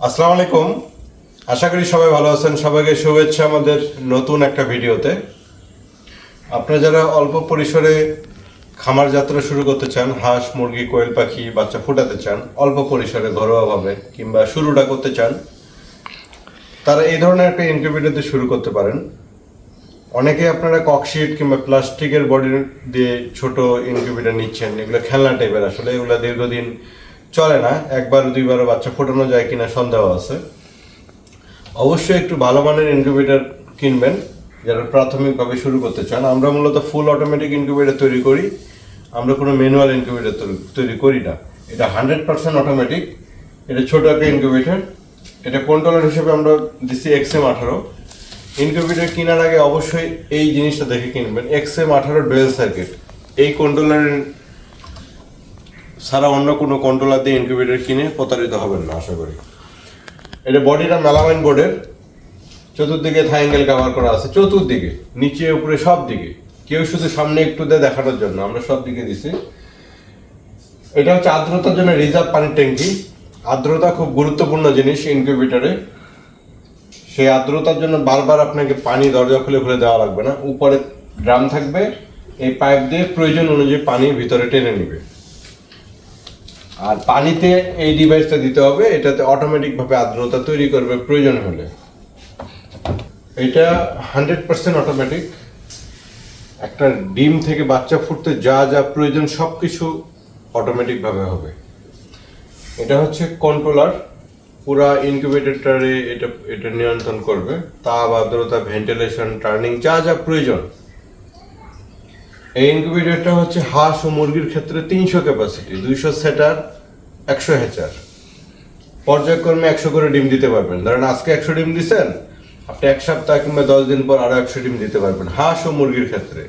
আসসালামু আলাইকুম। আশা করি সবাই ভালো আছেন। সবাইকে শুভেচ্ছা আমাদের নতুন একটা ভিডিওতে। আপনারা যারা অল্প পরিসরে খামার যাত্রা শুরু করতে চান, হাঁস মুরগি কোয়েল পাখি বাচ্চা ফোটাতে চান অল্প পরিসরে ঘরোয়াভাবে, কিংবা শুরুটা করতে চান, তারা এই ধরনের একটা ইনকিউবেটর দিয়ে শুরু করতে পারেন। অনেকে আপনারা ককশিট কিংবা প্লাস্টিকের বডি দিয়ে ছোট ইনকিউবেটর নিচ্ছেন, এগুলো খেলনা টাইপের। আসলে এগুলো দীর্ঘদিন চলে না, একবার দুইবারও বাচ্চা ফোটানো যায় কিনা সন্দেহ আছে। অবশ্যই একটু ভালো মানের ইনকিউবেটর কিনবেন যারা প্রাথমিকভাবে শুরু করতে চান। আমরা মূলত ফুল অটোমেটিক ইনকিউবেটর তৈরি করি, আমরা কোনো ম্যানুয়াল ইনকিউবেটর তৈরি করি না। এটা 100% অটোমেটিক। এটা ছোট একটা ইনকিউবেটর। এটা কন্ট্রোলার হিসেবে আমরা দিচ্ছি XM18। ইনকিউবেটর কেনার আগে অবশ্যই এই জিনিসটা দেখে কিনবেন, XM18 ডুয়েল সার্কিট। এই কন্ট্রোলারের ছাড়া অন্য কোনো কন্ট্রোলার দিয়ে ইনকিউবেটর কিনে প্রতারিত হবেন না আশা করি। এটা বডিটা মেলামাইন বোর্ডের, চতুর্দিকে থাই অ্যাঙ্গেল কভার করা আছে, চতুর্দিকে নিচে উপরে সব দিকে। কেউ শুধু সামনে একটু দিয়ে দেখানোর জন্য, আমরা সব দিকে দিছি। এটা হচ্ছে আর্দ্রতার জন্য রিজার্ভ পানির ট্যাঙ্কি। আর্দ্রতা খুব গুরুত্বপূর্ণ জিনিস ইনকিউবেটরে। সেই আর্দ্রতার জন্য বারবার আপনাকে পানি দরজা খুলে খুলে দেওয়া লাগবে না। উপরে ড্রাম থাকবে, এই পাইপ দিয়ে প্রয়োজন অনুযায়ী পানি ভিতরে টেনে নেবে। আর পানিতে এই ডিভাইসটা দিতে হবে, এটাতে অটোমেটিকভাবে আর্দ্রতা তৈরি করবে প্রয়োজন হলে। এটা 100% অটোমেটিক। একটা ডিম থেকে বাচ্চা ফুটতে যা যা প্রয়োজন সব কিছু অটোমেটিকভাবে হবে। এটা হচ্ছে কন্ট্রোলার, পুরা ইনকিউবেটরটারে এটা নিয়ন্ত্রণ করবে। তাপ, আর্দ্রতা, ভেন্টিলেশন, টার্নিং যা যা প্রয়োজন। এই ইনকিউবেটরটা হচ্ছে হাঁস ও মুরগির ক্ষেত্রে 300 ক্যাপাসিটি, 200 সেটার, 100 হ্যাচার। পর্যায়ক্রমে 100 করে ডিম দিতে পারবেন। ধরেন আজকে 100 ডিম দিচ্ছেন, আপনি 1 সপ্তাহ কিংবা 10 দিন পর আরো 100 ডিম দিতে পারবেন হাঁস ও মুরগির ক্ষেত্রে।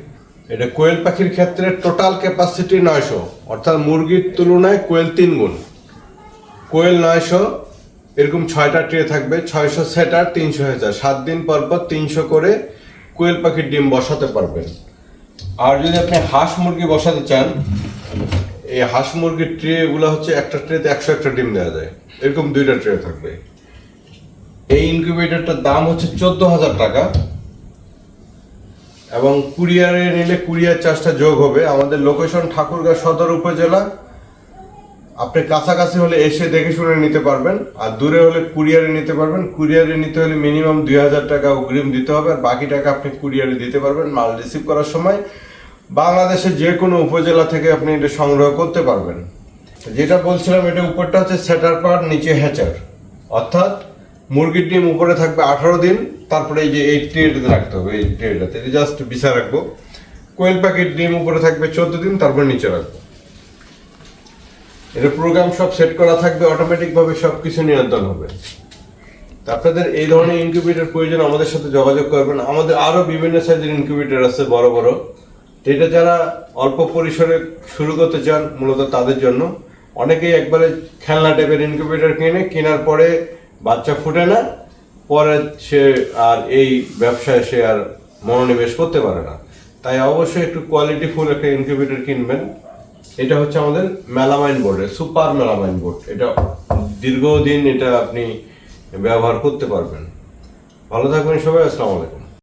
এটা কোয়েল পাখির ক্ষেত্রে টোটাল ক্যাপাসিটি 900, অর্থাৎ মুরগির তুলনায় কোয়েল 3 গুণ। কোয়েল 900, এরকম 6টা ট্রে থাকবে, 600 সেটার, 300 হ্যাচার। 7 দিন পর পর 300 করে কোয়েল পাখির ডিম বসাতে পারবেন। আর যদি আপনি হাঁস মুরগি বসাতে চান, এই হাঁস মুরগির ট্রে এগুলো হচ্ছে একটা ট্রেতে 101টা ডিম দেওয়া যায়, এরকম 2টা ট্রে থাকবে। এই ইনকিউবেটরটার দাম হচ্ছে 14,000 টাকা, এবং কুরিয়ারে নিলে কুরিয়ার চার্জটা যোগ হবে। আমাদের লোকেশন ঠাকুরগাঁও সদর উপজেলা। আপনি কাছাকাছি হলে এসে দেখে শুনে নিতে পারবেন, আর দূরে হলে কুরিয়ারে নিতে পারবেন। কুরিয়ারে নিতে হলে মিনিমাম 2,000 টাকা অগ্রিম দিতে হবে, আর বাকি টাকা আপনি কুরিয়ারে দিতে পারবেন মাল রিসিভ করার সময়। বাংলাদেশের যে কোনো উপজেলা থেকে আপনি এটা সংগ্রহ করতে পারবেন। যেটা বলছিলাম, এটা উপরটা হচ্ছে সেটার পার্ট, নিচে হ্যাচার। অর্থাৎ মুরগির ডিম উপরে থাকবে 18 দিন, তারপরে এই যে এই ট্রেটাতে রাখতে হবে, এই ট্রেটাতে জাস্ট বিছা রাখবো। কোয়েল পাখির ডিম উপরে থাকবে 14 দিন, তারপরে নিচে রাখবো। এটা প্রোগ্রাম সব সেট করা থাকবে, অটোমেটিকভাবে সব কিছু নিয়ন্ত্রণ হবে। তা আপনাদের এই ধরনের ইনকিউবেটর প্রয়োজন, আমাদের সাথে যোগাযোগ করবেন। আমাদের আরও বিভিন্ন সাইজের ইনকিউবেটর আছে, বড় বড়। এটা যারা অল্প পরিসরে শুরু করতে চান মূলত তাদের জন্য। অনেকেই একবারে খেলনা টাইপের ইনকিউবেটর কেনার পরে বাচ্চা ফুটে না, পরে সে আর এই ব্যবসায় সে আর মনোনিবেশ করতে পারে না। তাই অবশ্যই একটু কোয়ালিটিফুল একটা ইনকিউবেটর কিনবেন। এটা হচ্ছে আমাদের মেলামাইন বোর্ডের, সুপার মেলামাইন বোর্ড। এটা দীর্ঘদিন এটা আপনি ব্যবহার করতে পারবেন। ভালো থাকবেন সবাই। আসসালামু আলাইকুম।